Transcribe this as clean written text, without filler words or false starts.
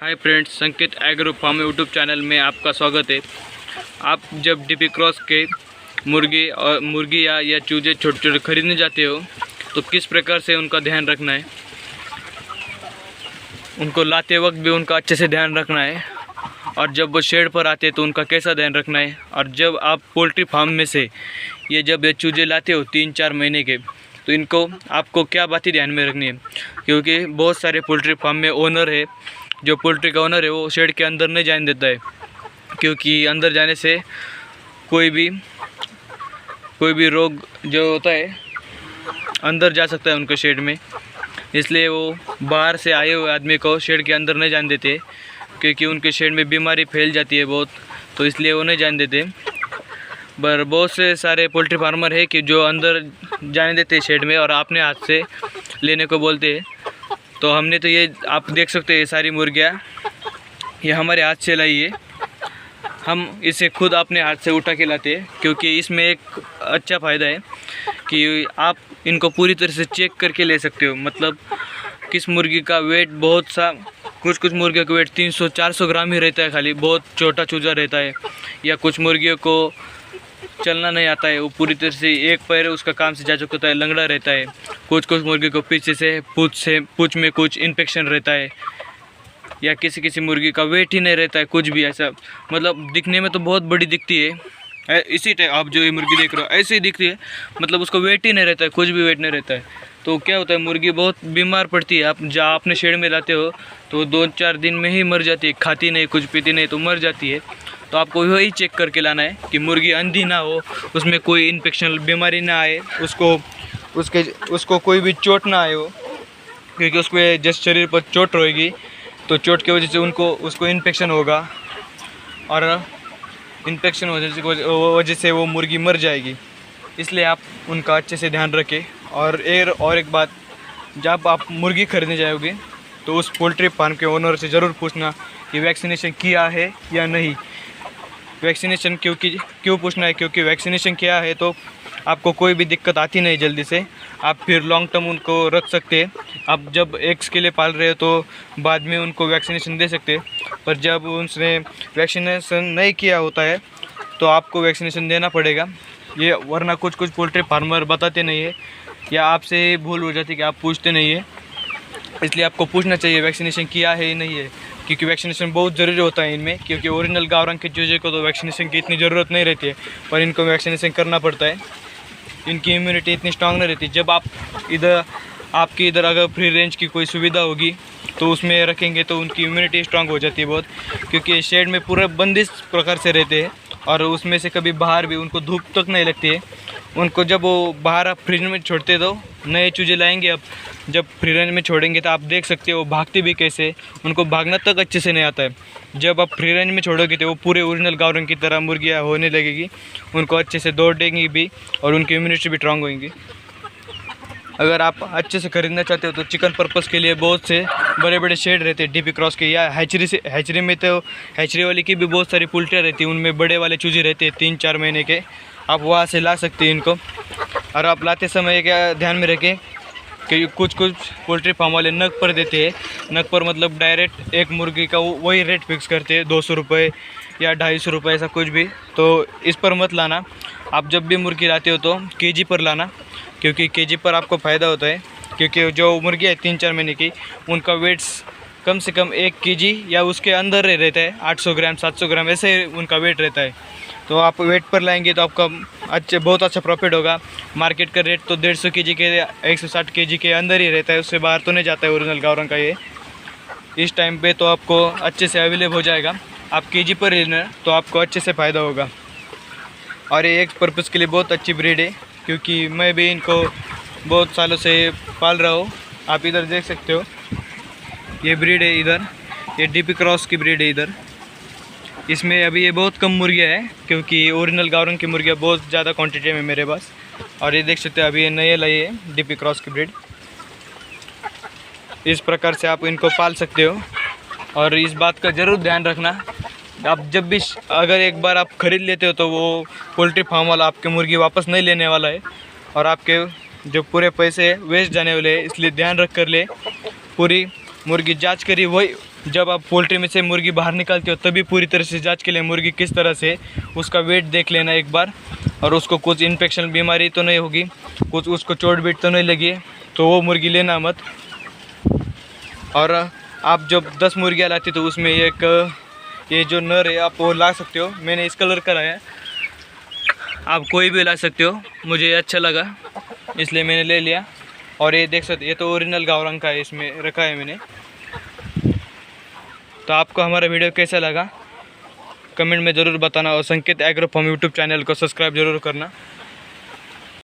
Hi friends, संकेत agro farm YouTube channel में आपका स्वागत है। आप जब डीपी क्रॉस के मुर्गी या चूजे छोटे छोटे खरीदने जाते हो तो किस प्रकार से उनका ध्यान रखना है, उनको लाते वक्त भी उनका अच्छे से ध्यान रखना है, और जब वो शेड पर आते तो उनका कैसा ध्यान रखना है। और जब आप पोल्ट्री फार्म में से जब चूजे लाते हो 3-4 महीने के, तो इनको आपको क्या बातें ध्यान में रखनी है, क्योंकि बहुत सारे पोल्ट्री फार्म में ओनर है, जो पोल्ट्री का ओनर है वो शेड के अंदर नहीं जाने देता है, क्योंकि अंदर जाने से कोई भी रोग जो होता है अंदर जा सकता है उनके शेड में। इसलिए वो बाहर से आए हुए आदमी को शेड के अंदर नहीं जाने देते, क्योंकि उनके शेड में बीमारी फैल जाती है बहुत, तो इसलिए वो नहीं जाने देते। पर बहुत से सारे पोल्ट्री फार्मर है कि जो अंदर जाने देते हैं शेड में और अपने हाथ से लेने को बोलते हैं। तो हमने तो ये आप देख सकते हैं, ये सारी मुर्गियाँ ये हमारे हाथ से लाई है, हम इसे खुद अपने हाथ से उठा के लाते हैं, क्योंकि इसमें एक अच्छा फ़ायदा है कि आप इनको पूरी तरह से चेक करके ले सकते हो। मतलब किस मुर्गी का वेट बहुत सा, कुछ मुर्गियों का वेट 300-400 ग्राम ही रहता है, खाली बहुत छोटा चूजा रहता है, या कुछ मुर्गियों को चलना नहीं आता है, वो पूरी तरह से एक पैर उसका काम से जा चुका होता है, लंगड़ा रहता है। कुछ मुर्गी को पीछे से पूँछ में कुछ इन्फेक्शन रहता है, या किसी मुर्गी का वेट ही नहीं रहता है कुछ भी ऐसा। मतलब दिखने में तो बहुत बड़ी दिखती है, इसी टाइप आप जो ये मुर्गी देख रहे हो ऐसे ही दिखती है, मतलब उसको वेट ही नहीं रहता है, कुछ भी वेट नहीं रहता है। तो क्या होता है, मुर्गी बहुत बीमार पड़ती है। आप जहाँ अपने शेड में लाते हो तो 2-4 दिन में ही मर जाती है, खाती नहीं, कुछ पीती नहीं, तो मर जाती है। तो आपको वही चेक करके लाना है कि मुर्गी अंधी ना हो, उसमें कोई इन्फेक्शन बीमारी ना आए, उसको कोई भी चोट ना आए हो, क्योंकि उसके जिस शरीर पर चोट रहेगी तो चोट की वजह से उसको इन्फेक्शन होगा, और इन्फेक्शन वजह से वो मुर्गी मर जाएगी। इसलिए आप उनका अच्छे से ध्यान रखें। और एक बात, जब आप मुर्गी खरीदने जाओगे तो उस पोल्ट्री फार्म के ओनर से ज़रूर पूछना कि वैक्सीनेशन किया है या नहीं। वैक्सीनेशन क्यों पूछना है, क्योंकि वैक्सीनेशन किया है तो आपको कोई भी दिक्कत आती नहीं जल्दी से, आप फिर लॉन्ग टर्म उनको रख सकते हैं। आप जब एग्स के लिए पाल रहे हो तो बाद में उनको वैक्सीनेशन दे सकते हैं, पर जब उसने वैक्सीनेशन नहीं किया होता है तो आपको वैक्सीनेशन देना पड़ेगा। ये वरना कुछ पोल्ट्री फार्मर बताते नहीं है, या आपसे भूल हो जाती है कि आप पूछते नहीं है। इसलिए आपको पूछना चाहिए वैक्सीनेशन किया है या नहीं है, क्योंकि वैक्सीनेशन बहुत ज़रूरी होता है इनमें। क्योंकि ओरिजिनल गावरंग के चूजे को तो वैक्सीनेशन की इतनी ज़रूरत नहीं रहती है, पर इनको वैक्सीनेशन करना पड़ता है। इनकी इम्यूनिटी इतनी स्ट्रांग नहीं रहती। जब आपके इधर अगर फ्री रेंज की कोई सुविधा होगी तो उसमें रखेंगे तो उनकी इम्यूनिटी स्ट्रांग हो जाती है बहुत, क्योंकि शेड में पूरा बंदिश प्रकार से रहते हैं, और उसमें से कभी बाहर भी उनको धूप तक नहीं लगती है। उनको जब वो बाहर आप फ्रिज में छोड़ते तो नए चूजे लाएंगे, अब जब फ्री रेंज में छोड़ेंगे तो आप देख सकते हो वो भागते भी कैसे, उनको भागना तक अच्छे से नहीं आता है। जब आप फ्री रेंज में छोड़ोगे तो वो पूरे ओरिजिनल गावरंग की तरह मुर्गियाँ होने लगेगी, उनको अच्छे से दौड़ेंगी भी और उनकी इम्यूनिटी भी स्ट्रांग होगी। अगर आप अच्छे से खरीदना चाहते हो तो चिकन पर्पस के लिए बहुत से बड़े शेड रहते हैं डीपी क्रॉस के, या हैचरी में तो हैचरी वाली की भी बहुत सारी पोल्ट्रियाँ रहती हैं, उनमें बड़े वाले चूजे रहते हैं 3-4 महीने के, आप वहाँ से ला सकते हैं इनको। और आप लाते समय क्या ध्यान में रखें कि कुछ पोल्ट्री फार्म वाले नग पर देते हैं। नग पर मतलब डायरेक्ट एक मुर्गी का वही रेट फिक्स करते हैं, 200 रुपये या 250 रुपये, ऐसा कुछ भी। तो इस पर मत लाना। आप जब भी मुर्गी लाते हो तो केजी पर लाना, क्योंकि केजी पर आपको फ़ायदा होता है। क्योंकि जो मुर्गी है 3-4 महीने की, उनका वेट्स कम से कम 1 केजी या उसके अंदर रहता है, 800 ग्राम 700 ग्राम ऐसे उनका वेट रहता है। तो आप वेट पर लाएंगे तो आपका बहुत अच्छा प्रॉफिट होगा। मार्केट का रेट तो 150 केजी के 160 केजी के अंदर ही रहता है, उससे बाहर तो नहीं जाता है ओरिजिनल गावरंग का ये। इस टाइम पे तो आपको अच्छे से अवेलेबल हो जाएगा। आप केजी पर लेना तो आपको अच्छे से फ़ायदा होगा। और ये एक पर्पज़ के लिए बहुत अच्छी ब्रीड है, क्योंकि मैं भी इनको बहुत सालों से पाल रहा हूँ। आप इधर देख सकते हो, ये ब्रीड है इधर, ये डीपी क्रॉस की ब्रीड है इधर। इसमें अभी ये बहुत कम मुर्गियाँ हैं, क्योंकि ओरिजिनल गावरंग की मुर्गियाँ बहुत ज़्यादा क्वांटिटी में मेरे पास। और ये देख सकते हो अभी ये नए लाई है डीपी क्रॉस की ब्रीड। इस प्रकार से आप इनको पाल सकते हो। और इस बात का ज़रूर ध्यान रखना, आप जब भी अगर एक बार आप ख़रीद लेते हो तो वो पोल्ट्री फार्म वाला आपके मुर्गी वापस नहीं लेने वाला है, और आपके जो पूरे पैसे वेस्ट जाने वाले हैं। इसलिए ध्यान रख कर ले, पूरी मुर्गी जांच करी जब आप पोल्ट्री में से मुर्गी बाहर निकालते हो तभी पूरी तरह से जांच के लिए मुर्गी किस तरह से, उसका वेट देख लेना एक बार, और उसको कुछ इन्फेक्शन बीमारी तो नहीं होगी, कुछ उसको चोट बीट तो नहीं लगी, तो वो मुर्गी लेना मत। और आप जब 10 मुर्गियाँ लाती तो उसमें एक ये जो नर है आप वो ला सकते हो। मैंने इस कलर का लाया है, आप कोई भी ला सकते हो, मुझे अच्छा लगा इसलिए मैंने ले लिया। और ये देख सकते, ये तो ओरिजिनल गावरंग का है, इसमें रखा है मैंने। तो आपको हमारा वीडियो कैसा लगा कमेंट में ज़रूर बताना, और संकेत एग्रो फार्म यूट्यूब चैनल को सब्सक्राइब ज़रूर करना।